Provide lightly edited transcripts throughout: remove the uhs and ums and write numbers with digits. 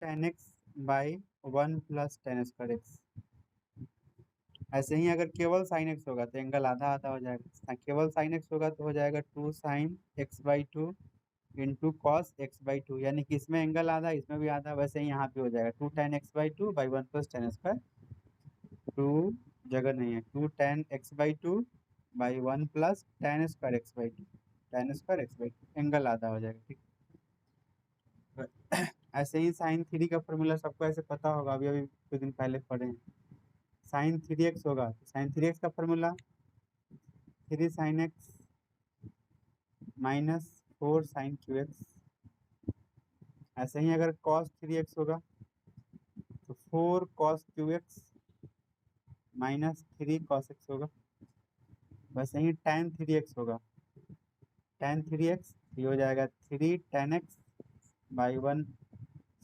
Ten x by 1 + tan² x. ऐसे ही अगर केवल साइन एक्स होगा तो एंगल आधा आधा हो जाएगा, केवल साइन एक्स होगा तो हो जाएगा 2 sin x/2 into cos x/2, यानी कि इसमें एंगल आधा इसमें भी आधा, वैसे ही यहाँ पे हो जाएगा 2 tan x/2/1 + tan²। 2 जगह नहीं है, 2 tan x/2/1 + tan² x/2, tan²x/2 angle आधा हो जाएगा, ठीक। ऐसे ही sin 3 का फॉर्मूला सबको ऐसे पता होगा, अभी अभी कुछ दिन पहले पढ़े हैं। sin 3x होगा, sin 3x का फॉर्मूला 3 sin x -4 sin3x। ऐसे ही अगर cos 3x होगा तो 4 cos3x -3 cos x होगा। वैसे ही tan 3x होगा, tan 3x ये हो जाएगा 3 tan x/1,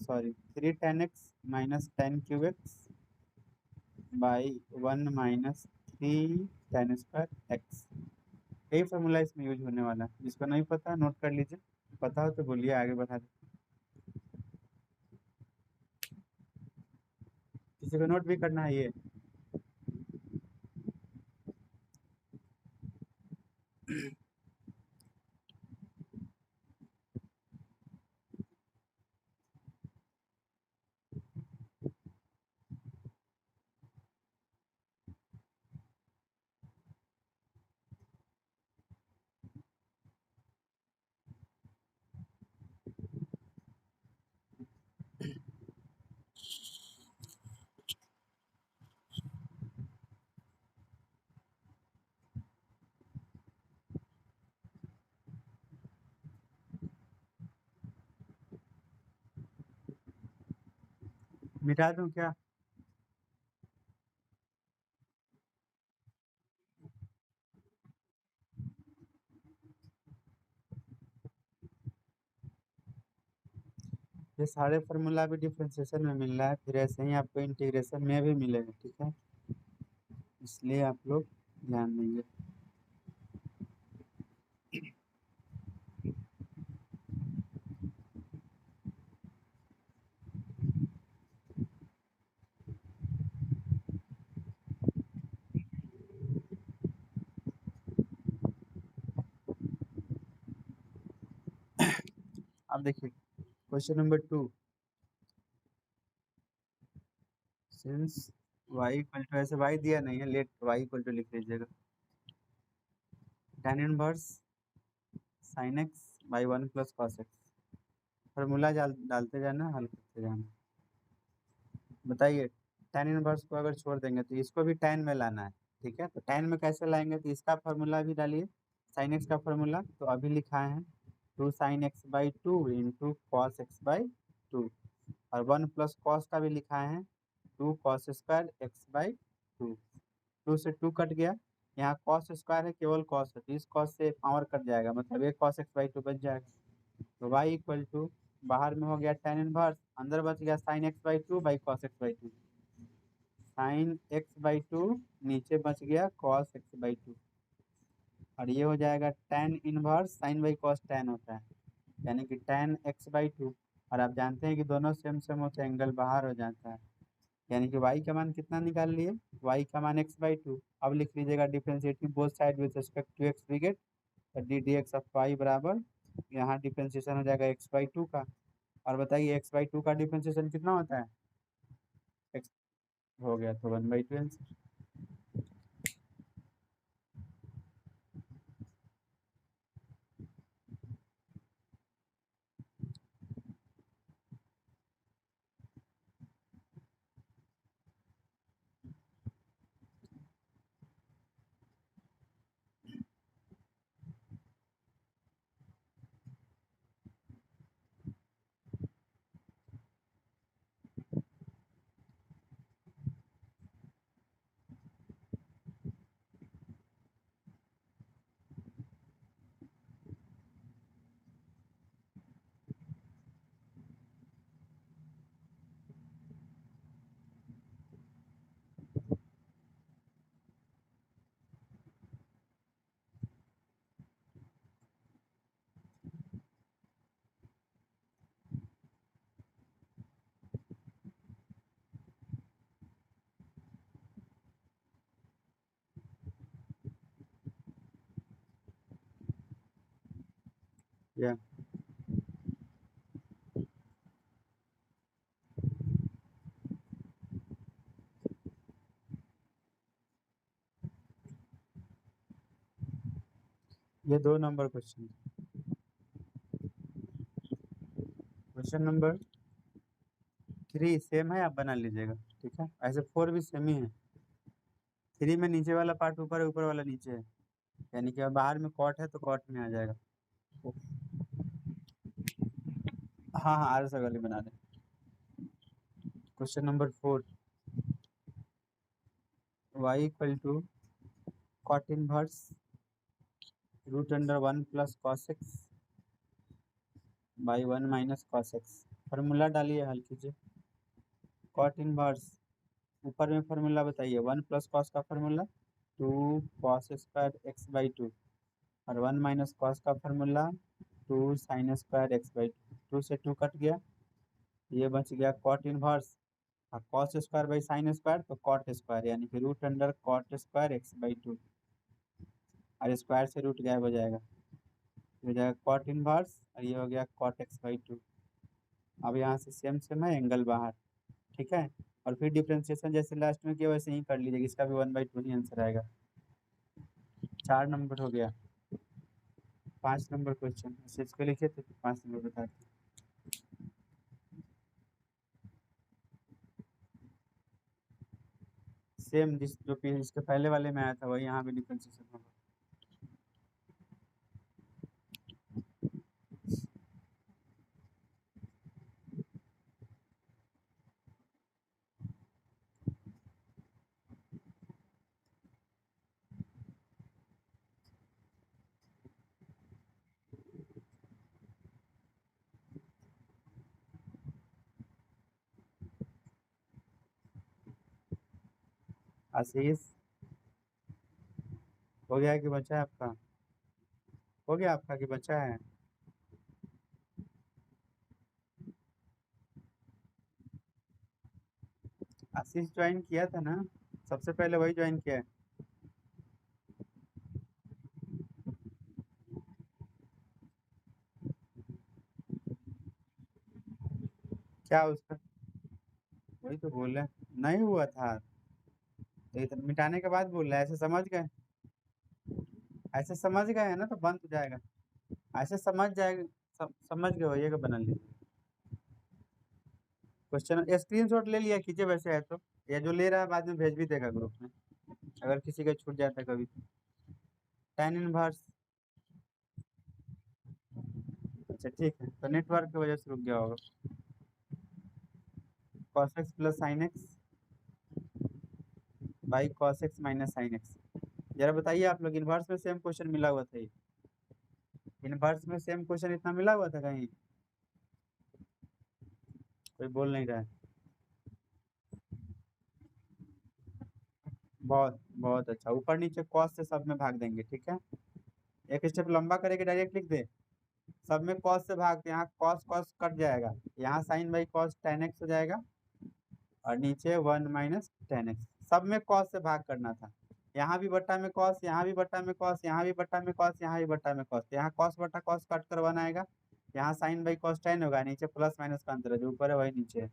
sorry 3 tan x - tan3x/1 - 3 tan²x। यही फॉर्मूला इसमें यूज होने वाला है, जिसको नहीं पता नोट कर लीजिए, पता हो तो बोलिए आगे बढ़ा दे। किसी को नोट भी करना है ये। मिटा दूं क्या? ये सारे फार्मूला भी डिफरेंशिएशन में मिल रहा है, फिर ऐसे ही आपको इंटीग्रेशन में भी मिलेगा, ठीक है, इसलिए आप लोग ध्यान देंगे। अब देखिए question number 2, since y equal to, ऐसे y दिया नहीं है, लेट y इक्वल टू लिख लीजिएगा, tan inverse sin x/1 + cos x। Formula डालते जाना, हल करते जाना। बताइए, tan इनवर्स को अगर छोड़ देंगे तो इसको भी tan में लाना है, ठीक है, तो tan में कैसे लाएंगे, तो इसका फॉर्मूला भी डालिए, sin x का फॉर्मूला तो अभी लिखा है 2 sin x/2 into cos x/2, और 1 + cos का भी लिखा है 2 cos² x/2। 2 से 2 कट गया, यहाँ cos² है, केवल cos है, तो इस cos से पावर कट जाएगा, मतलब एक cos x/2 बच जाएगा। तो y इक्वल टू, बाहर में हो गया tan इनवर्स, अंदर बच गया sin x/2/cos x/2, sin x/2 नीचे बच गया cos x/2, और ये हो जाएगा tan इनवर्स sin/cos tan होता है, यानी कि tan x/2, और आप जानते हैं कि दोनों सेम सेम होते हैं, एंगल बाहर हो जाता है, यानी कि y का मान कितना निकाल लिए, y का मान x/2। अब लिख लीजिएगा differentiating both side with respect to x we get, तो D D x of y बराबर, यहाँ डिफरेंशिएशन हो जाएगा x/2 का, और बताइए x/2 का डिफरेंशिएशन कितना होता है, x हो गया तो 1/2 आंसर। गया। ये 2 number question. Question number 3 same है, आप बना लीजिएगा, ठीक है। ऐसे 4 भी सेम ही है। 3 में नीचे वाला पार्ट ऊपर है, ऊपर वाला नीचे है, यानी कि अब बाहर में कॉट है तो कॉट में आ जाएगा। हाँ हाँ, आर से वाली बना दें। Question number 4, y equal to cot inverse root under 1 plus cos X by 1 minus cos X. Formula डालिए, हल कीजिए। कॉट इनवर्स ऊपर में फार्मूला बताइए, 1 प्लस कॉस का formula 2 cos square x by 2, और 1 माइनस कॉस का formula 2 sine square x by 2। 2 से 2 कट गया, ये बच गया कॉट इनवर्स, और cos square by sine square तो कॉट स्क्वायर, यानी कि root under cot square x by 2, और स्क्वायर से रूट गायब हो जाएगा, हो जाएगा कॉट इनवर्स, और ये हो गया कॉट एक्स बाई 2। अब यहाँ से सेम सेम है, एंगल बाहर, ठीक है। और फिर डिफ्रेंशिएशन जैसे लास्ट में किया वैसे ही कर लीजिएगा, इसका भी 1/2 ही आंसर आएगा। 4 नंबर हो गया। 5 नंबर क्वेश्चन इसको लिखे थे, 5 नंबर बताते। सेम जिस जो इसके पहले वाले में आया था वही यहाँ भी डिफ्रेंशिएशन होगा। आशीष, हो गया कि बचा है आपका? हो गया आपका कि बचा है? आशीष ज्वाइन किया था ना, सबसे पहले वही ज्वाइन किया है। क्या उसका? वही तो बोल रहे हैं, नहीं हुआ था तो इतना मिटाने के बाद बोल रहा है, ऐसे समझ गए? ऐसे समझ गए हैं ना तो बंद हो जाएगा। ऐसे समझ जाएगा, समझ गए होइएगा, बना लीजिए। क्वेश्चन स्क्रीनशॉट ले लिया कीजिए वैसे है तो, या जो ले रहा है बाद में भेज भी देगा ग्रुप में, अगर किसी का छूट जाता है कभी। tan इनवर्स, अच्छा ठीक है, तो नेटवर्क की वजह से रुक गया होगा। cos x plus sign x by cos x minus sine x. जरा बताइए आप लोग, इनवर्स में सेम क्वेश्चन मिला हुआ था ये? इनवर्स में सेम क्वेश्चन इतना मिला हुआ था कहीं? कोई बोल नहीं रहा है। बहुत बहुत अच्छा, ऊपर नीचे कॉस से सब में भाग देंगे, ठीक है। एक स्टेप लंबा करके डायरेक्ट लिख दे, सब में कॉस से भाग, यहाँ कॉस कॉस कट जाएगा, यहाँ sine by cos tan x हो जाएगा, और नीचे 1 माइनस tan x। सब में कॉस से भाग करना था, यहाँ भी बट्टा में कॉस, यहाँ भी बट्टा में कॉस, यहाँ भी बट्टा में कॉस, यहाँ भी बट्टा में कॉस, यहाँ कॉस बट्टा कॉस कट कर 1 आएगा, यहाँ साइन बाई कॉस tan होगा, नीचे प्लस माइनस का अंतर है, जो ऊपर है वही नीचे है,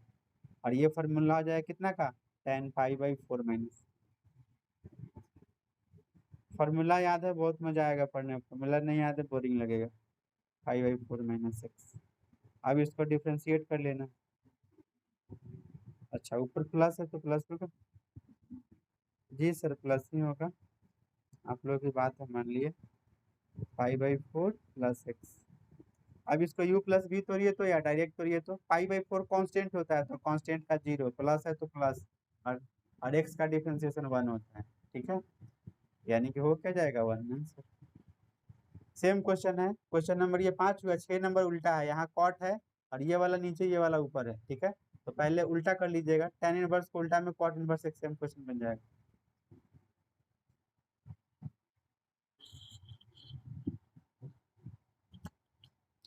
और ये फॉर्मूला हो जाएगा कितना का, tan pi by 4 minus. Formula याद है, बहुत मजा आएगा पढ़ने में, फॉर्मूला नहीं याद है बोरिंग लगेगा। 5/4 माइनस एक्स। अब इसको डिफ्रेंशिएट कर लेना। अच्छा, ऊपर प्लस है तो प्लस होगा। जी सर, प्लस ही होगा, आप लोगों की बात है, मान लिए। 5/4 प्लस एक्स। अब इसको u प्लस v तोड़िए तो, या डायरेक्ट तोड़िए तो, 5/4 कांस्टेंट होता है तो कांस्टेंट का 0, प्लस है तो प्लस, और x का डिफ्रेंशिएशन 1 होता है, ठीक है, यानी कि हो क्या जाएगा 1 आंसर। सेम क्वेश्चन है, क्वेश्चन नंबर ये 5 हुआ, 6 नंबर उल्टा है, यहाँ कॉट है और ये वाला नीचे, ये वाला ऊपर है, ठीक है। तो पहले उल्टा कर लीजिएगा, tan इनवर्स को उल्टा में कॉट इनवर्स, एक सेम क्वेश्चन बन जाएगा।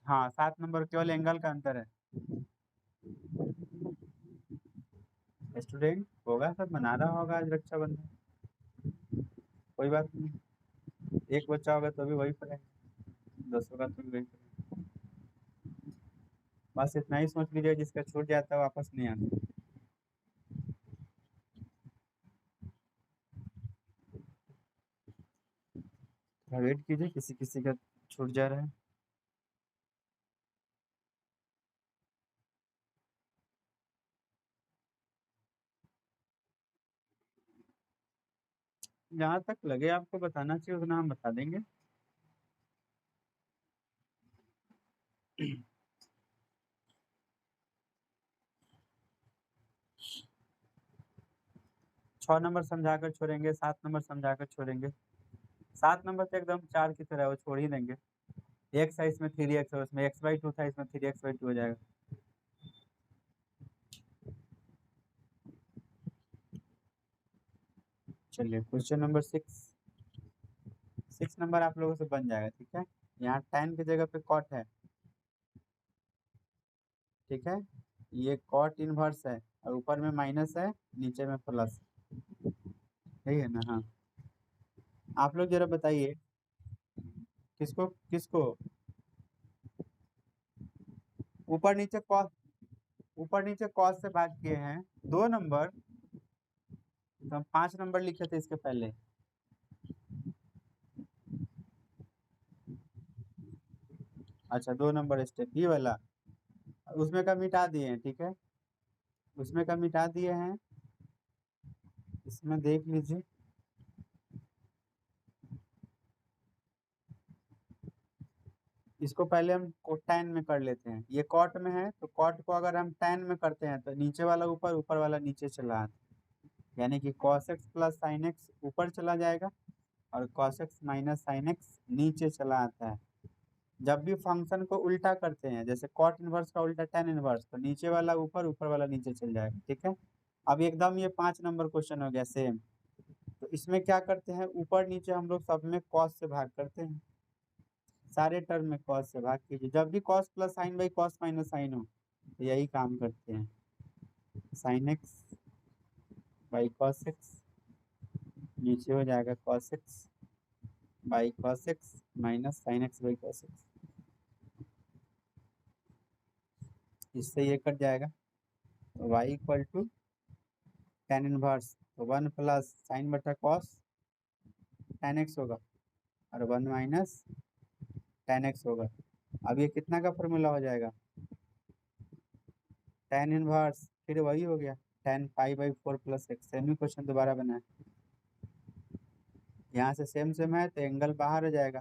हाँ, 7 नंबर केवल एंगल का अंतर है। स्टूडेंट होगा, सब बना रहा होगा आज रक्षाबंधन, कोई बात नहीं, एक बच्चा होगा तो भी वही पढ़ेगा, 10 होगा तो भी वही पढ़ेगा। बस इतना ही सोच लीजिए, जिसका छूट जाता है वापस नहीं आता। वेट कीजिए, किसी किसी का छूट जा रहा है। जहाँ तक लगे आपको बताना चाहिए उतना हम बता देंगे। 6 नंबर समझाकर छोड़ेंगे, 7 नंबर समझाकर छोड़ेंगे। 7 नंबर तो एकदम चार की तरह है, वो छोड़ ही देंगे। एक्स है इसमें 3x है, उसमें x/2 था, इसमें 3x/2 हो जाएगा। चलिए क्वेश्चन नंबर 6। 6 नंबर आप लोगों से बन जाएगा, ठीक है। यहाँ tan की जगह पे cot है, ठीक है। ये cot इनवर्स है, और ऊपर में माइनस है, नीचे में प्लस। ठीक है ना? हाँ। आप लोग जरा बताइए, किसको किसको ऊपर नीचे cos, ऊपर नीचे cos से भाग किए हैं 2 नंबर, तो हम 5 नंबर लिखे थे इसके पहले। अच्छा, 2 नंबर स्टेप बी वाला, उसमें का मिटा दिए हैं, ठीक है। उसमें का मिटा दिए हैं, इसमें देख लीजिए। इसको पहले हम tan में कर लेते हैं, ये cot में है, तो cot को अगर हम tan में करते हैं तो नीचे वाला ऊपर, ऊपर वाला नीचे चला आता है। यानी कि cos x plus sin x ऊपर चला जाएगा, और cos x minus sin x नीचे चला आता है। जब भी फंक्शन को उल्टा करते हैं, जैसे cot इनवर्स का उल्टा tan इनवर्स, तो नीचे वाला ऊपर, ऊपर वाला नीचे चल जाएगा, ठीक है। अब एकदम ये 5 नंबर क्वेश्चन हो गया सेम। तो इसमें क्या करते हैं, ऊपर नीचे हम लोग सब में cos से भाग करते हैं, सारे टर्म में cos से भाग कीजिए। जब भी cos plus sine by cos minus sine हो, तो यही काम करते हैं। Sine x by cos x, नीचे हो जाएगा cos x by cos x minus sine x by cos x. इससे ये कट जाएगा, तो y equal to tan inverse, तो 1 प्लस साइन बटा cos tan x होगा, और 1 माइनस tan x होगा। अब ये कितना का फॉर्मूला हो जाएगा, tan इनवर्स फिर वही हो गया, tan pi by 4 plus x. Same he question दोबारा बना है, यहाँ से सेम सेम है तो एंगल बाहर हो जाएगा,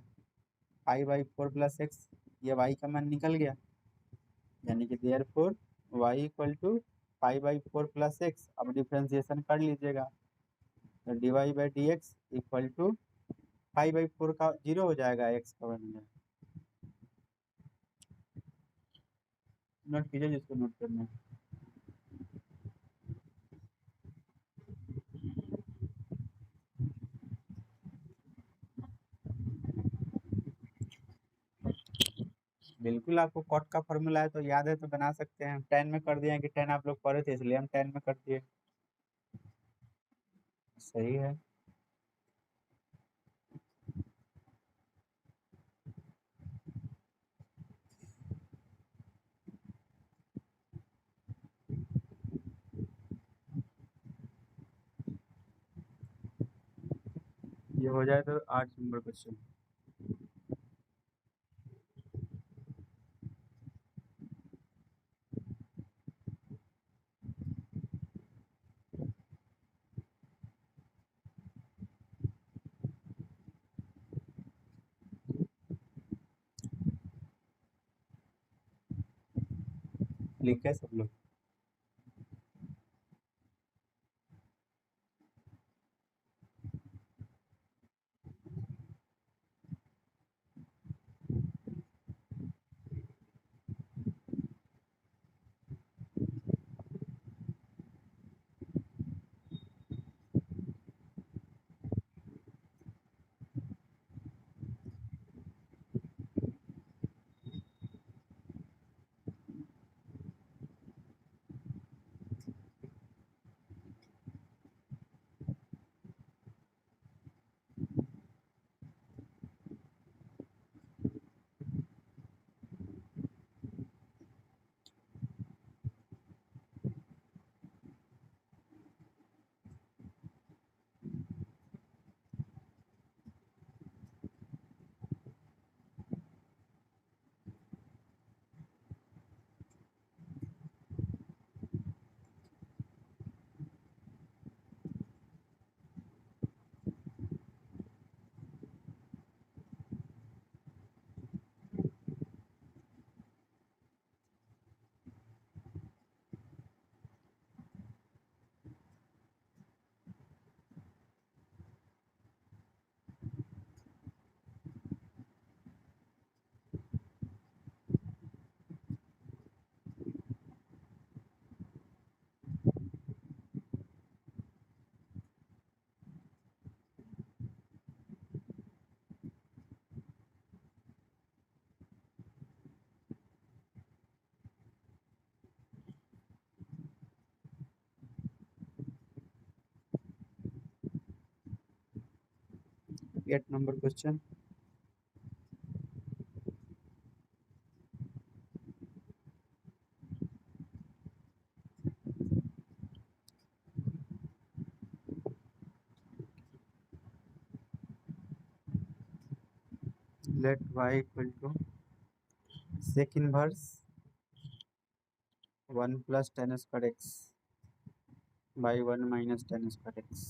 पाई बाई 4 प्लस एक्स। ये y का मान निकल गया, यानी कि therefore y equal to pi by 4 plus x. अब डिफ्रेंसिएशन कर लीजिएगा, तो d y by d x equal to pi by 4 का 0 हो जाएगा, एक्स का बन जाएगा। नोट कीजिए जिसको नोट करना है। बिल्कुल, आपको कॉट का फॉर्मूला है तो याद है, तो बना सकते हैं। 10 में कर दिए हैं कि 10 आप लोग पढ़े थे, इसलिए हम 10 में कर दिए। सही है। ये हो जाए तो 8 नंबर क्वेश्चन। लिखे सब लोग। 8 number question. Let y equal to sec inverse 1 plus tan square x by 1 minus tan square x.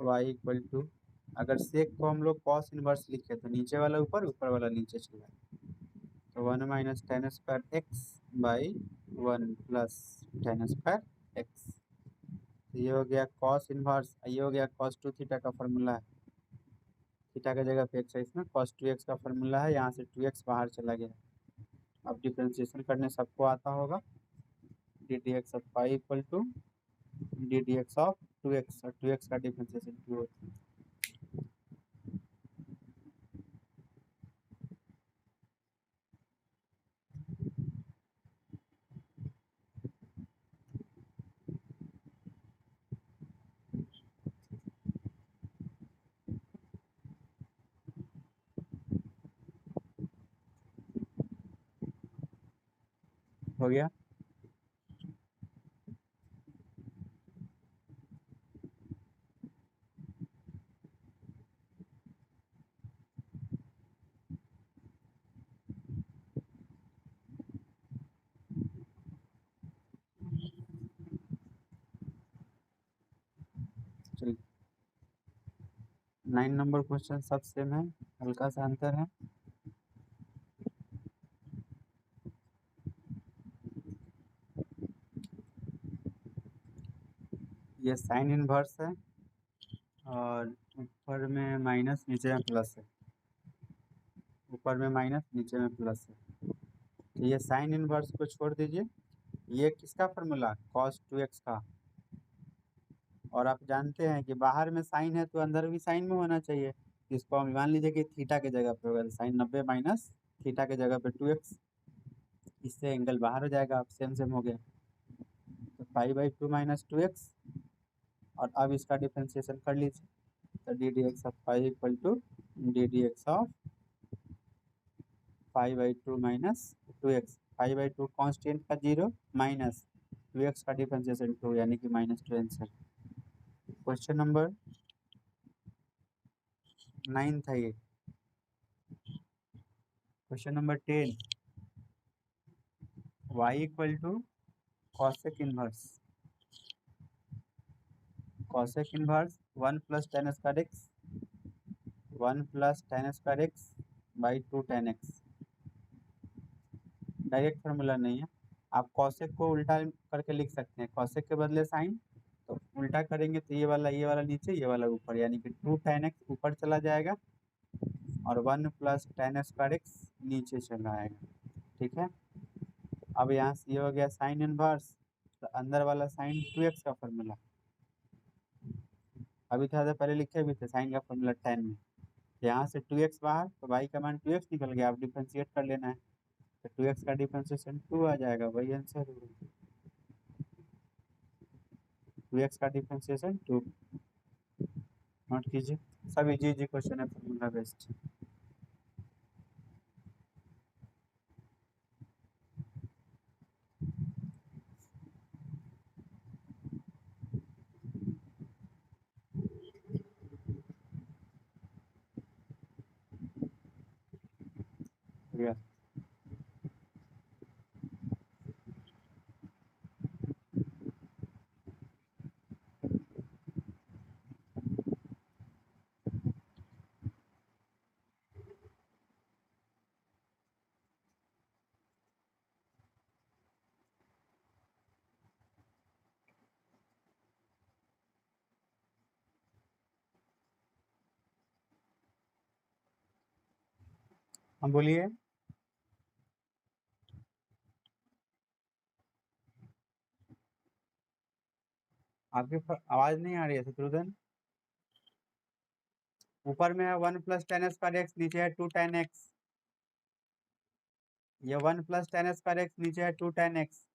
y equal to, अगर सेक को हम लोग कॉस इनवर्स लिखे तो नीचे वाला ऊपर, ऊपर वाला नीचे चला, तो 1 minus tan square x by 1 plus tan square x. ये हो गया कॉस इनवर्स, ये हो गया कॉस टू थीटा का फॉर्मूला है, थीटा की जगह पे एक्स है, इसमें कॉस टू एक्स का फॉर्मूला है, यहाँ से टू एक्स बाहर चला गया। अब डिफ्रेंशिएशन करने सबको आता होगा, d D x of pi equal to d D x of two x, और टू एक्स का डिफ्रेंशिएशन टू होता है। हो गया। चलिए 9 नंबर क्वेश्चन सब सेम है, हल्का सा अंतर है। ये साइन इनवर्स है और ऊपर में माइनस नीचे में प्लस है, ऊपर में माइनस नीचे में प्लस है। तो ये साइन इनवर्स को छोड़ दीजिए, ये किसका फॉर्मूला, कॉस टू एक्स का। और आप जानते हैं कि बाहर में साइन है तो अंदर भी साइन में होना चाहिए। इसको हम मान लीजिए कि थीटा के जगह पे होगा, साइन 90 माइनस थीटा के जगह पे 2x, इससे एंगल बाहर हो जाएगा, आप सेम सेम हो गया। तो पाई बाई 2 माइनस 2x, और अब इसका डिफ्रेंशिएशन कर लीजिए, तो D D x of pi equal to d D x of pi by 2 minus 2x। Pi by 2 constant का 0 माइनस 2x का डिफ्रेंशिएशन 2, यानी कि -2 आंसर। क्वेश्चन नंबर 9 था ये। Question number 10, y equal to cosec inverse, cosec inverse 1 plus tan square x 1 plus tan square x by 2 tan x. Direct formula नहीं है, आप cosec को उल्टा करके लिख सकते हैं, कॉसेक के बदले साइन, तो उल्टा करेंगे तो ये वाला नीचे, ये वाला ऊपर, यानी कि 2 टेन एक्स ऊपर चला जाएगा और 1 प्लस टेन स्क्वायर एक्स नीचे चला आएगा। ठीक है, अब यहाँ से ये हो गया साइन इनवर्स, तो अंदर वाला साइन 2x का फॉर्मूला, अभी थोड़ा सा पहले लिखे भी थे साइन का फॉर्मूला 10 में। यहाँ से 2x बाहर, तो y का मान 2x निकल गया, आप डिफ्रेंशिएट कर लेना है, तो 2x का डिफ्रेंशिएशन 2 आ जाएगा, वही आंसर होगा। 2x का डिफ्रेंशिएशन 2, नोट कीजिए, सब इजी इजी क्वेश्चन है, फॉर्मूला बेस्ड। हम बोलिए, आपकी आवाज नहीं आ रही है शत्रुघ्न। ऊपर में है 1 प्लस टेन स्क्वायर एक्स, नीचे है 2 टेन एक्स, ये 1 प्लस टेन स्क्वायर एक्स नीचे है 2 टेन एक्स,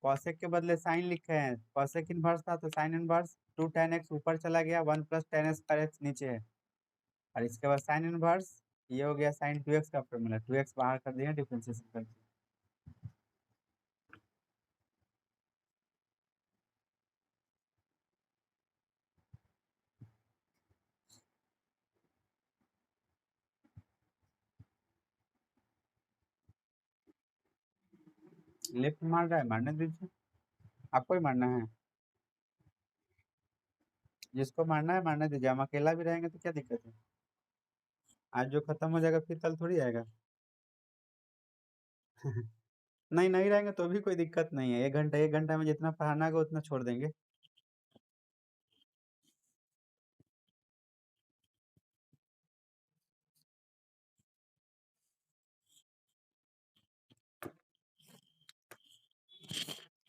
कॉसेक के बदले साइन लिखे हैं, कॉसेक इनवर्स था तो साइन इनवर्स 2 tan x ऊपर चला गया, 1 + tan x नीचे है, और इसके बाद साइन इनवर्स, ये हो गया साइन 2x का फॉर्मूला, 2x बाहर कर दिया डिफरेंशिएशन करके। लेफ्ट मार रहा है, मारने दीजिए, आपको ही मारना है, जिसको मारना है मारने दीजिए, हम अकेला भी रहेंगे तो क्या दिक्कत है, आज जो खत्म हो जाएगा फिर कल थोड़ी आएगा। नहीं नहीं रहेंगे तो भी कोई दिक्कत नहीं है, 1 घंटा में जितना पढ़ाना होगा उतना छोड़ देंगे।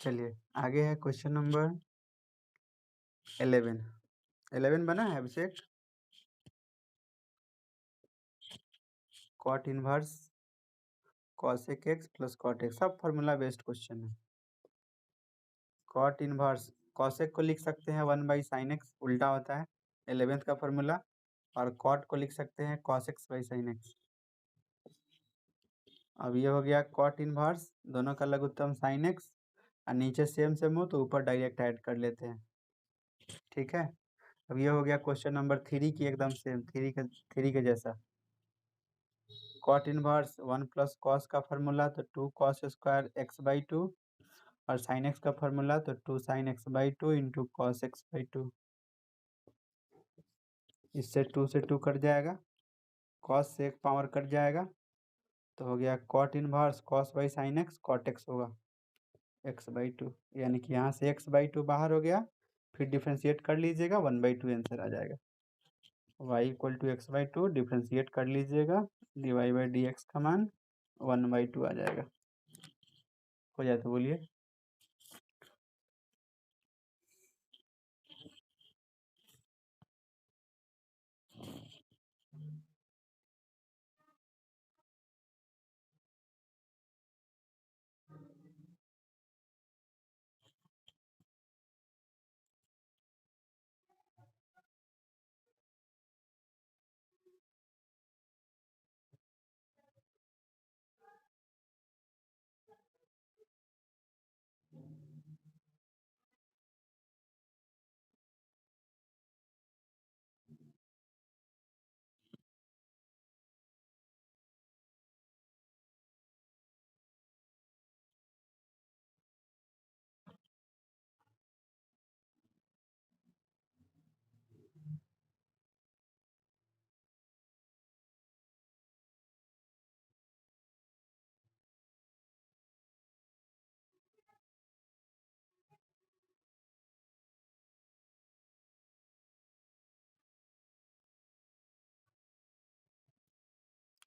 चलिए आगे है क्वेश्चन नंबर 11। 11 बना है Abhishek? Cot inverse cosec x plus cot x, सब फॉर्मूला बेस्ड क्वेश्चन है। कॉट इनवर्स कॉसेक को लिख सकते हैं 1/sin x, उल्टा होता है 11th का फॉर्मूला, और कॉट को लिख सकते हैं cos x/sin x। अब ये हो गया कॉट इनवर्स, दोनों का लघुत्तम sin x, और नीचे सेम सेम हो तो ऊपर डायरेक्ट ऐड कर लेते हैं, ठीक है। अब ये हो गया क्वेश्चन नंबर 3 की एकदम सेम, थ्री के जैसा। कॉट इनवर्स 1 + cos का फॉर्मूला तो 2 cos² x/2, और sin x का फॉर्मूला तो 2 sin x/2 into cos x/2। इससे 2 से 2 कट जाएगा, कॉस से एक पावर कट जाएगा, तो हो गया cot inverse cos/sin x, cot x होगा x/2, यानी कि यहाँ से x/2 बाहर हो गया, फिर डिफ्रेंशिएट कर लीजिएगा, 1/2 आंसर आ जाएगा। y = x/2 डिफ्रेंशिएट कर लीजिएगा, dy/dx का मान 1/2 आ जाएगा। हो जाए तो बोलिए।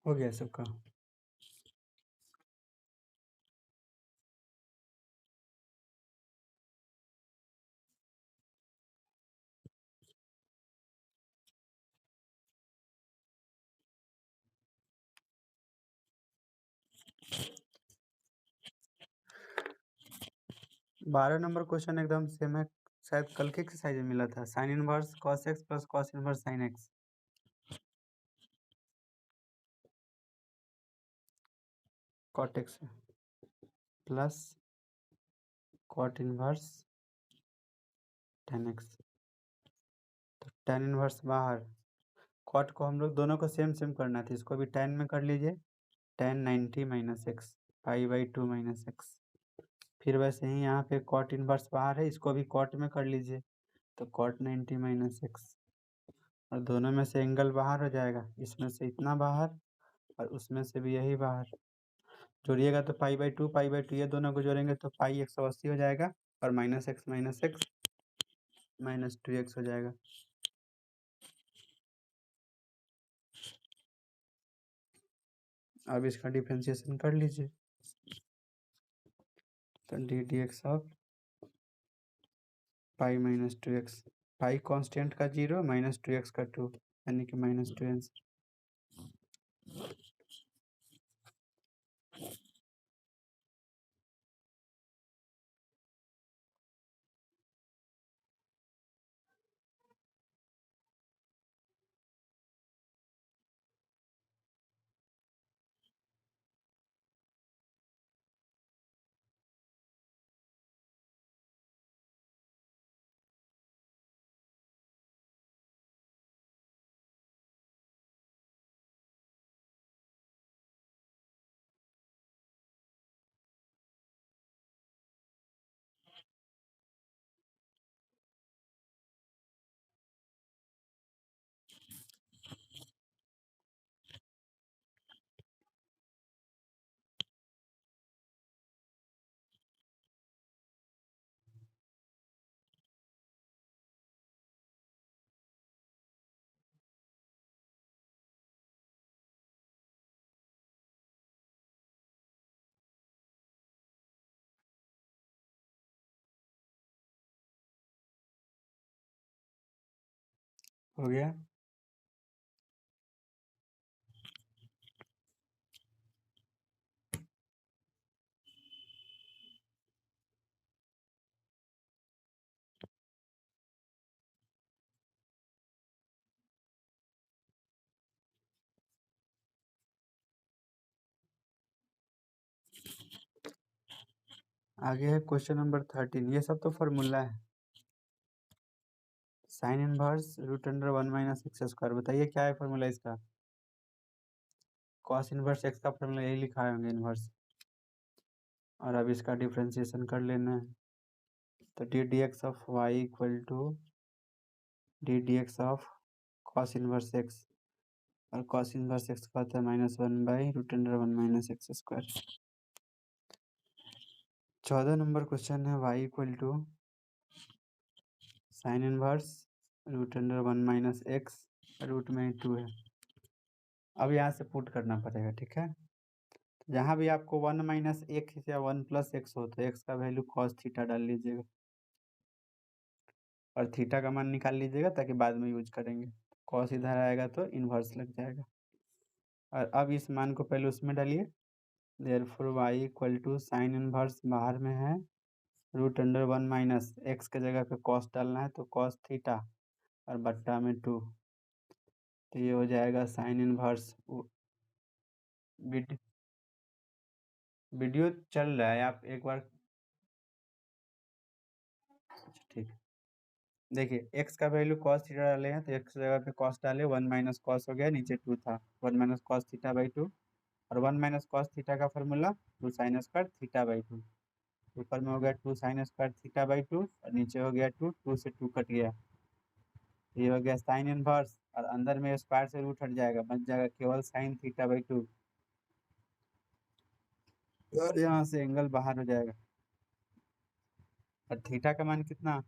हो गया सबका। 12 नंबर क्वेश्चन एकदम सेम है, शायद कल के एक्सरसाइज में मिला था, sine inverse cos x plus cos inverse sin x। cot x plus cot inverse tan x, तो tan इनवर्स बाहर, cot को हम लोग दोनों को सेम सेम करना था, इसको भी tan में कर लीजिए, tan 90 - x, π/2 - x। फिर वैसे ही यहाँ पे cot इनवर्स बाहर है, इसको भी cot में कर लीजिए, तो cot 90 - x, और दोनों में से एंगल बाहर हो जाएगा, इसमें से इतना बाहर और उसमें से भी यही बाहर, जोड़िएगा तो π/2 ये दोनों को जोड़ेंगे तो पाई 180 हो जाएगा, और -x -2x हो जाएगा। अब इसका डिफ्रेंशिएशन कर लीजिए, तो ddx of pi -2x, pi constant का 0 -2x का 2, यानी कि -2 आंसर। हो गया। आगे है क्वेश्चन नंबर 13। ये सब तो फॉर्मूला है। Sine inverse root under 1 - x²। बताइए क्या है फॉर्मूला इसका। कॉस इनवर्स एक्स का फॉर्मूला यही लिखा है इनवर्स। और अब इसका डिफ्रेंसिएशन कर लेना है। तो D D x of y equal to d D x of cos inverse x. और कॉस इनवर्स एक्स का होता है -1/√1 - x²। 14 नंबर क्वेश्चन है y equal to sine inverse √1 - x, root में 2 है। अब यहाँ से पुट करना पड़ेगा, ठीक है। जहाँ भी आपको 1 - x या 1 + x हो तो x का वैल्यू cos थीटा डाल लीजिएगा और थीटा का मान निकाल लीजिएगा ताकि बाद में यूज करेंगे। cos इधर आएगा तो इन्वर्स लग जाएगा। और अब इस मान को पहले उसमें डालिए। Therefore y equal to sine inverse बाहर में है √1 - x के जगह पे cos डालना है तो cos थीटा और बट्टा में 2। तो ये हो जाएगा साइन इनवर्स। वीडियो चल रहा है, आप एक बार। ठीक है, देखिए x का वैल्यू cos थीटा डाले हैं तो x जगह पे cos डाले, 1 - cos हो गया, नीचे 2 था, 1 - cos थीटा/2। और 1 - cos थीटा का फॉर्मूला 2 sin² थीटा/2। ऊपर में हो गया 2 sin² थीटा/2 और नीचे हो गया 2, 2 से 2 कट गया, ये हो गया साइन इनवर्स। और अंदर में स्क्वायर से रूट हट जाएगा, बच जाएगा केवल साइन थीटा/2। और यहाँ से एंगल बाहर हो जाएगा। और थीटा का मान कितना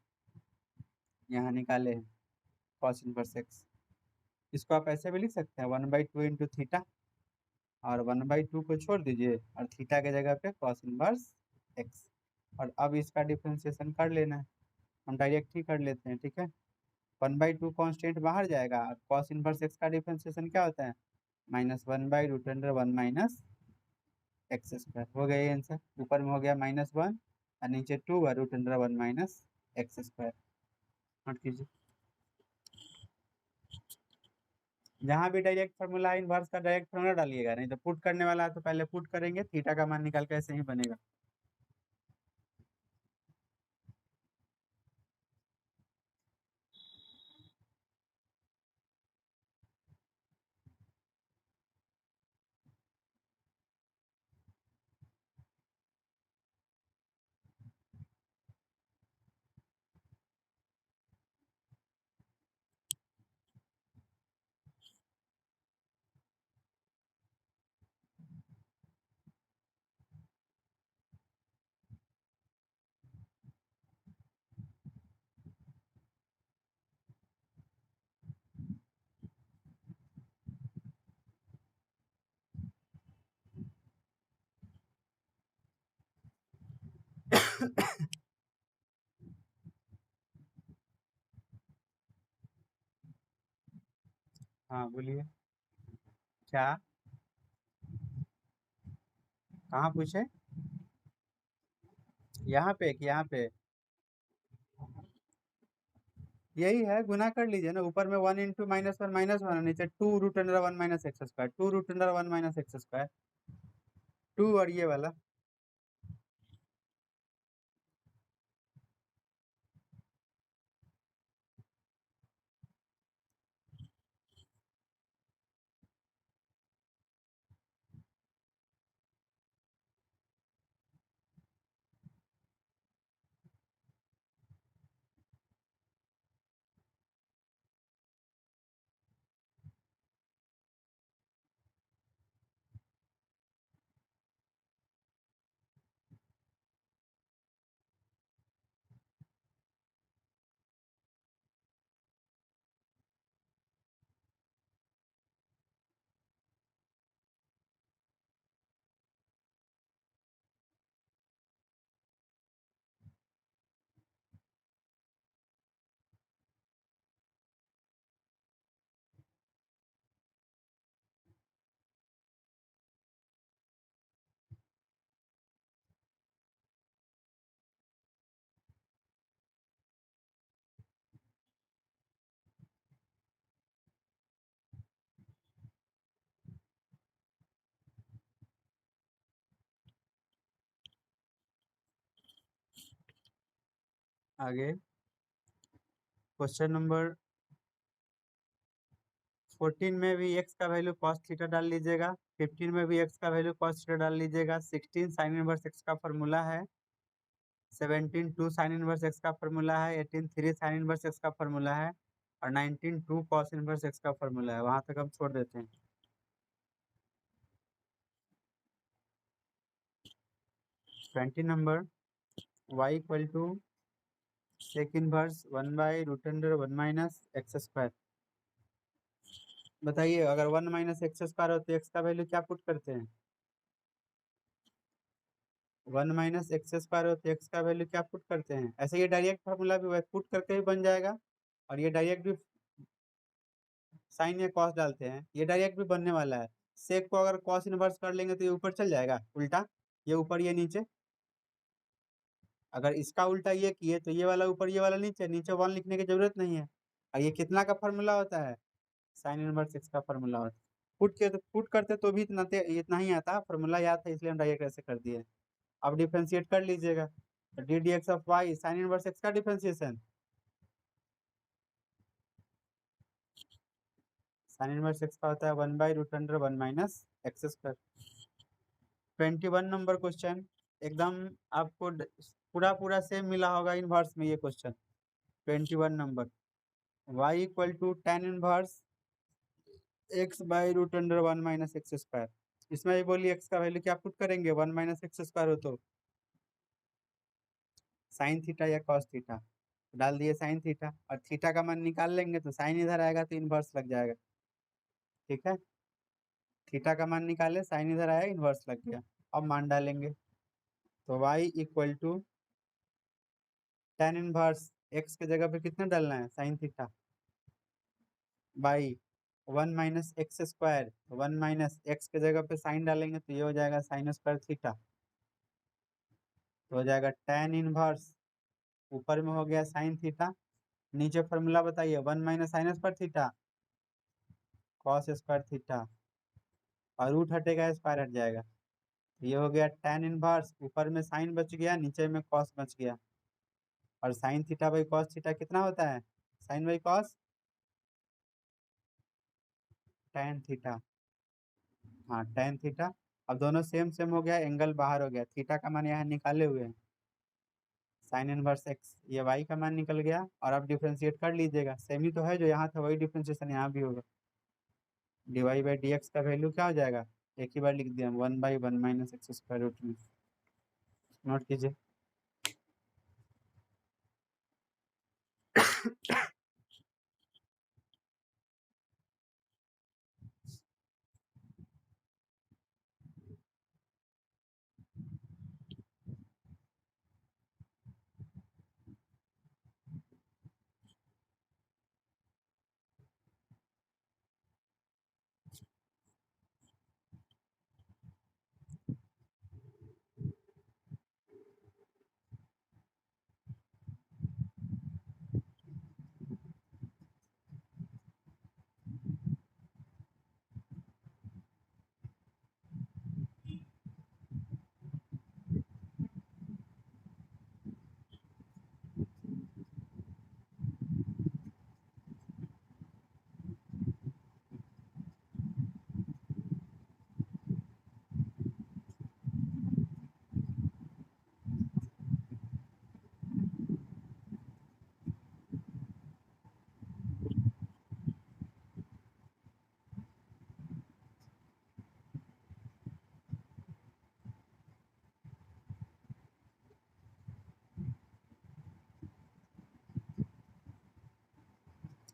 यहाँ निकाले हैं, cos इनवर्स x। इसको आप ऐसे भी लिख सकते हैं 1/2 इंटू थीटा, और 1/2 को छोड़ दीजिए और थीटा के जगह पे cos इनवर्स x। और अब इसका डिफ्रेंसिएशन कर लेना है, हम डायरेक्ट ही कर लेते हैं, ठीक है। 1/2 कॉन्स्टेंट बाहर जाएगा और cos इनवर्स x का डिफ्रेंसिएशन क्या होता है, -1/√1 - x²। हो गया ये आंसर। ऊपर में हो गया -1 और नीचे 2 और √1 - x²। नोट कीजिए। जहाँ भी डायरेक्ट फार्मूला इनवर्स का डायरेक्ट फार्मूला डालिएगा, नहीं तो पुट करने वाला है तो पहले पुट करेंगे, थीटा का मान निकाल के ऐसे ही बनेगा। हाँ बोलिए। क्या, कहाँ पूछे। यहाँ पे कि यहाँ पे। यही है, गुना कर लीजिए ना। ऊपर में 1 इंटू -1 - 1, नीचे 2√1 - x², 2√1 - x², 2 और ये वाला। आगे क्वेश्चन नंबर 14 में भी x का वैल्यू cos थीटा डाल लीजिएगा, 15 में भी x का वैल्यू cos थीटा डाल लीजिएगा, 16 साइन इनवर्स x का फॉर्मूला है, 17 2 साइन इनवर्स x का फॉर्मूला है, 18 3 साइन इनवर्स x का फॉर्मूला है और 19 2 cos इनवर्स x का फॉर्मूला है। वहां तक हम छोड़ देते हैं। 20 number y equal to sec inverse 1/√1 minus x square. बताइए अगर 1 माइनस एक्स स्क्वायर हो तो x का वैल्यू क्या पुट करते हैं? 1 माइनस एक्स स्क्वायर हो तो x का वैल्यू क्या पुट करते हैं? ऐसे ये डायरेक्ट फार्मूला भी पुट करके ही बन जाएगा और ये डायरेक्ट भी साइन या कॉस डालते हैं, ये डायरेक्ट भी बनने वाला है। सेक को अगर कॉस इनवर्स कर लेंगे तो ये ऊपर चल जाएगा उल्टा, ये ऊपर ये नीचे। अगर इसका उल्टा ये किए तो ये वाला ऊपर ये वाला नीचे, नीचे 1 लिखने की जरूरत नहीं है। और ये कितना का फॉर्मूला होता है? साइन इनवर्स एक्स का फॉर्मूला होता है। पुट करते तो भी इतना ही आता, फॉर्मूला याद था इसलिए हम डायरेक्ट ऐसे कर दिए। अब डिफ्रेंशिएट कर लीजिएगा, d D x of y sine inverse x का डिफ्रेंशिएशन, साइन इनवर्स एक्स का होता है 1/√1 minus x square. 21 number question एकदम आपको पूरा सेम मिला होगा इनवर्स में ये question. 21 number y equal to tan inverse x/√1 minus x square. इसमें भी बोलिए x का वैल्यू क्या पुट करेंगे? 1 माइनस एक्स स्क्वायर हो तो साइन थीटा या कॉस थीटा डाल दिए, साइन थीटा, और थीटा का मान निकाल लेंगे तो साइन इधर आएगा तो इनवर्स लग जाएगा। ठीक है, थीटा का मान निकाले, साइन इधर आया, इनवर्स लग गया। अब मान डालेंगे तो y equal to tan inverse x के जगह पे कितना डालना है? Sine theta by 1 minus x square, 1 minus x के जगह पे साइन डालेंगे तो ये हो जाएगा साइन स्क्वायर थीटा, तो हो जाएगा tan इनवर्स, ऊपर में हो गया साइन थीटा, नीचे फॉर्मूला बताइए 1 minus sine square theta cos square theta, और रूट हटेगा स्क्वायर हट जाएगा, ये हो गया tan इनवर्स, ऊपर में साइन बच गया, नीचे में कॉस बच गया, और sine theta by cos theta कितना होता है? Sine by cos tan theta, हाँ tan थीटा। अब दोनों सेम सेम हो गया, एंगल बाहर हो गया, थीटा का मान यहाँ निकाले हुए हैं, साइन इनवर्स एक्स, ये वाई का मान निकल गया, और आप डिफ्रेंशिएट कर लीजिएगा, सेम ही तो है, जो यहाँ था वही डिफ्रेंशिएशन यहाँ भी होगा। dy बाई डी एक्स का वैल्यू क्या हो जाएगा? एक ही बार लिख दिया, 1/1 माइनस एक्स स्क्वायर रूट में। नोट कीजिए।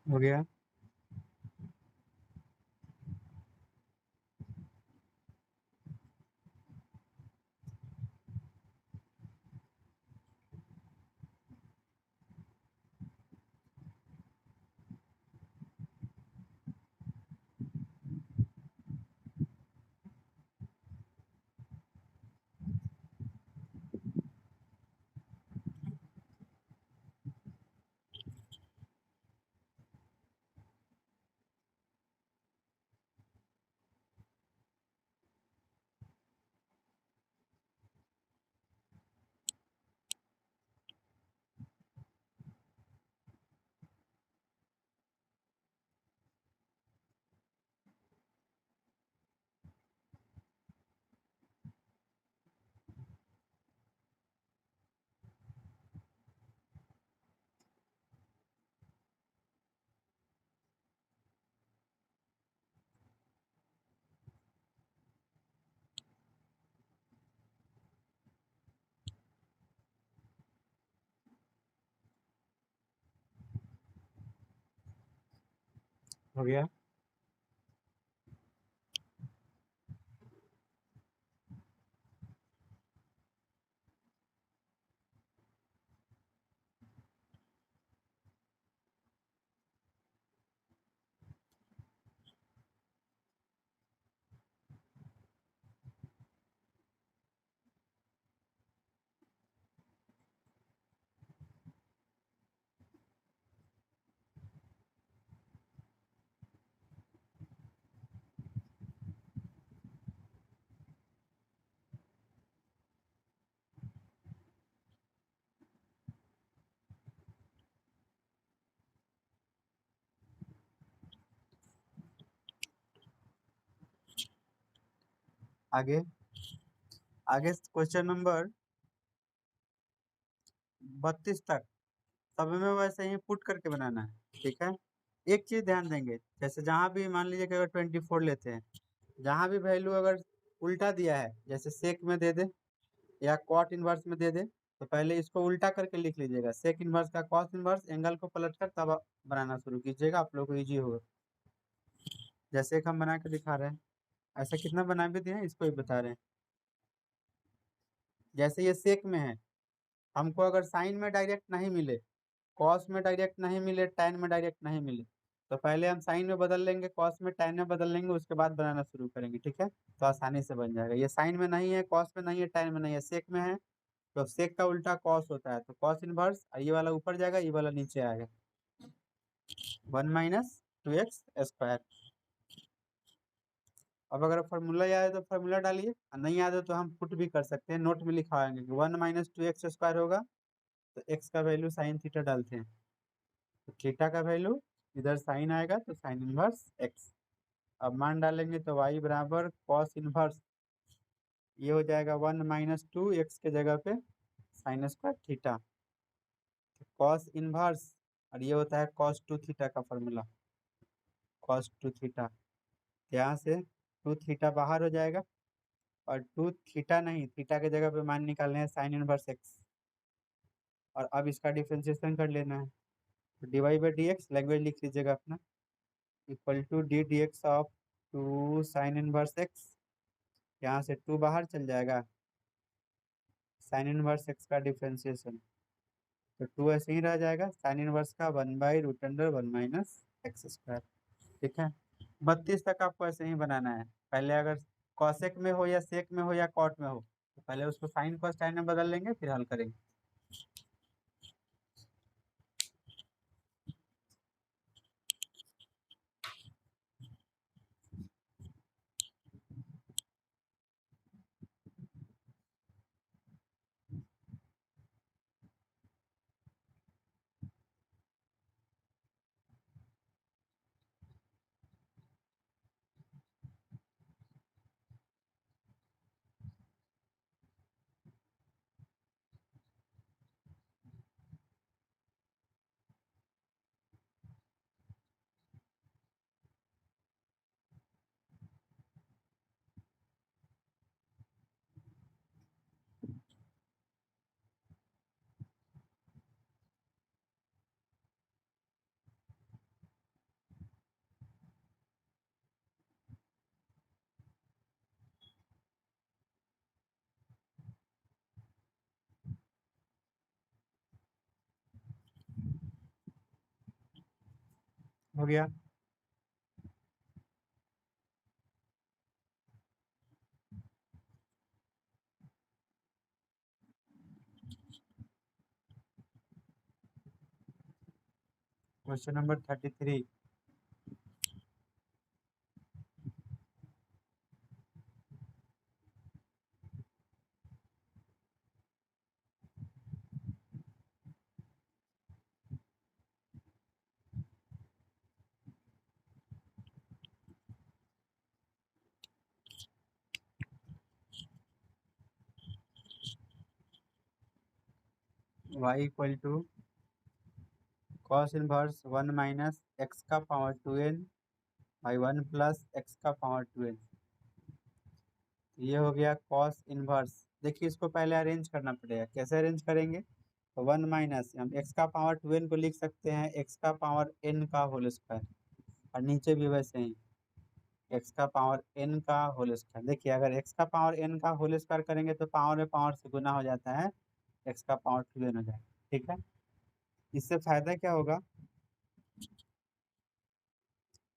हो गया। हो गया। आगे आगे क्वेश्चन नंबर 32 तक सब में वैसे ही पुट करके बनाना है, ठीक है। एक चीज ध्यान देंगे, जैसे जहां भी मान लीजिए कि अगर 24 लेते हैं, जहां भी वैल्यू अगर उल्टा दिया है, जैसे सेक में दे दे या कॉट इनवर्स में दे दे, तो पहले इसको उल्टा करके लिख लीजिएगा, सेक इनवर्स का कॉस इनवर्स, एंगल को पलट कर तब बनाना शुरू कीजिएगा, आप लोग को इजी होगा। जैसे एक हम बना के दिखा रहे हैं, ऐसा कितना बना भी दिए हैं इसको ही बता रहे हैं। जैसे ये सेक में है, हमको अगर साइन में डायरेक्ट नहीं मिले, कॉस में डायरेक्ट नहीं मिले, टैन में डायरेक्ट नहीं मिले, तो पहले हम साइन में बदल लेंगे, कॉस में टैन में बदल लेंगे, उसके बाद बनाना शुरू करेंगे, ठीक है। तो आसानी से बन जाएगा। ये साइन में नहीं है, कॉस में नहीं है, टैन में नहीं है, सेक में है, तो सेक का उल्टा कॉस होता है, तो कॉस इनवर्स, ये वाला ऊपर जाएगा, ये वाला नीचे आएगा, 1 - 2x²। अब अगर फॉर्मूला याद है तो फॉर्मूला डालिए, नहीं याद है तो हम पुट भी कर सकते हैं, नोट में लिखवाएंगे कि 1 - 2x² होगा, तो एक्स का वैल्यू साइन थीटा डालते हैं, तो थीटा का वैल्यू इधर साइन आएगा तो साइन इनवर्स एक्स। अब मान डालेंगे तो y बराबर कॉस इनवर्स, ये हो जाएगा 1 - 2x के जगह पे sine square theta, cos inverse, और ये होता है कॉस 2 थीटा का फॉर्मूला, कॉस 2 थीटा। यहाँ से 2 थीटा बाहर हो जाएगा, और 2 थीटा नहीं, थीटा के जगह पे मान निकालने हैं साइन इनवर्स एक्स, और अब इसका डिफ्रेंसिएशन कर लेना है, तो dy/dx लैंग्वेज लिख लीजिएगा अपना, equal to d/dx of 2 sine inverse x, यहाँ से 2 बाहर चल जाएगा, साइन इनवर्स एक्स का डिफ्रेंसिएशन, तो 2 ऐसे ही रह जाएगा, साइन इनवर्स का 1/√(1 - x²), ठीक है। 32 तक आपको ऐसे ही बनाना है। पहले अगर कॉसेक में हो या सेक में हो या कॉट में हो, तो पहले उसको साइन कॉस टैन में बदल लेंगे, फिर हल करेंगे। हो गया। Question number 33, y equal to cos inverse 1 - x²⁴n/1 + x²⁴n। ये हो गया कॉस इनवर्स। देखिए इसको पहले अरेंज करना पड़ेगा, कैसे अरेंज करेंगे, तो 1 - हम x² को लिख सकते हैं x² का होल स्क्वायर, और नीचे भी वैसे ही एक्स का पावर एन का होल स्क्वायर। देखिए अगर एक्स का पावर एन का होल स्क्वायर करेंगे तो पावर में पावर से गुना हो जाता है, एक्स का पावर 2n हो जाएगा। ठीक है, इससे फायदा क्या होगा,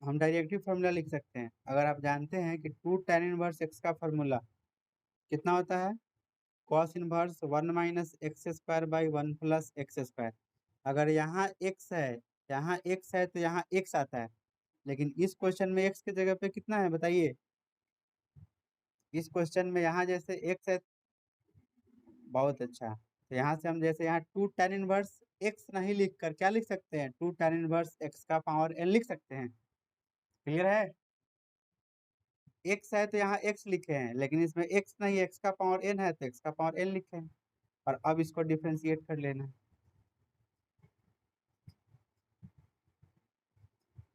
हम डायरेक्टिव फार्मूला लिख सकते हैं। अगर आप जानते हैं कि 2 tan इनवर्स एक्स का फार्मूला कितना होता है, cos inverse 1 minus x square by 1 plus x square. अगर यहाँ एक्स है, यहाँ एक्स है तो यहाँ एक्स आता है, लेकिन इस क्वेश्चन में एक्स की जगह पे कितना है बताइए, इस क्वेश्चन में यहाँ जैसे एक्स है। बहुत अच्छा, तो यहाँ से हम जैसे यहाँ 2 tan इनवर्स एक्स नहीं लिख कर क्या लिख सकते हैं, 2 tan इनवर्स एक्स का पावर एन लिख सकते हैं। क्लियर है, एक्स है तो यहाँ एक्स लिखे हैं, लेकिन इसमें एक्स नहीं, एक्स का पावर एन है तो एक्स का पावर एन लिखे हैं। और अब इसको डिफ्रेंशिएट कर लेना है,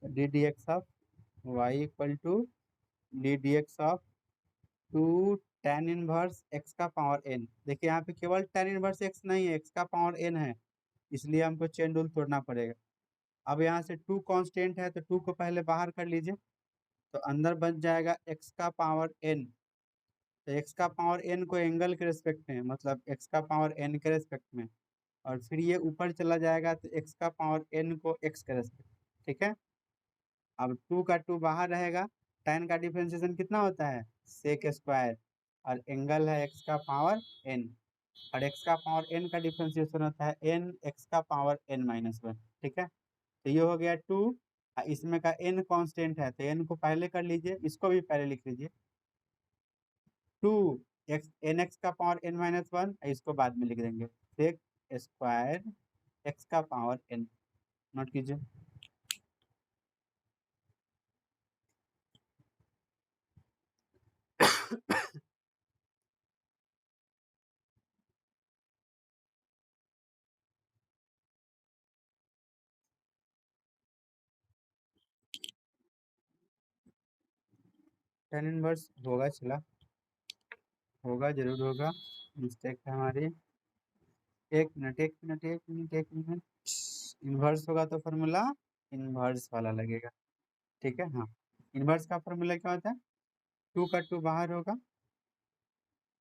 d D x of y equal to d D x of 2 tan inverse x का पावर एन। देखिए यहाँ पे केवल tan इनवर्स एक्स नहीं है, एक्स का पावर एन है, इसलिए हमको चेन रूल तोड़ना पड़ेगा। अब यहाँ से 2 कांस्टेंट है तो 2 को पहले बाहर कर लीजिए, तो अंदर बच जाएगा एक्स का पावर एन। तो एक्स का पावर एन को एंगल के रेस्पेक्ट में, मतलब एक्स का पावर एन के रेस्पेक्ट में, और फिर ये ऊपर चला जाएगा तो एक्स का पावर एन को एक्स के रेस्पेक्ट। ठीक है, अब 2 का 2 बाहर रहेगा, tan का डिफ्रेंशिएशन कितना होता है, सेक स्क्वायर, और एंगल है एक्स का पावर एन, और एक्स का पावर एन का डिफ्रेंशिएशन होता है एन एक्स का पावर एन माइनस 1। ठीक है, तो ये हो गया 2, इसमें का n कांस्टेंट है तो n को पहले कर लीजिए, इसको भी पहले लिख लीजिए, 2 एक्स एन एक्स का पावर n माइनस 1, इसको बाद में लिख देंगे, सेक स्क्वायर एक्स का पावर n। नोट कीजिए, tan इनवर्स होगा, चला होगा, जरूर होगा, मिस्टेक है हमारी। एक मिनट एक मिनट एक मिनट एक मिनट, इन्वर्स होगा तो फॉर्मूला इन्वर्स वाला लगेगा। ठीक है, हाँ, इन्वर्स का फॉर्मूला क्या होता है, 2 का 2 बाहर होगा,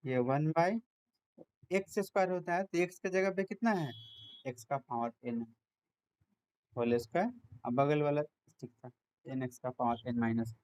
ये 1 बाई एक्स स्क्वायर होता है, तो एक्स की जगह पे कितना है, एक्स का पावर एन होल स्क्वायर, अब बगल वाला ठीक था, एन एक्स का पावर एन माइनस।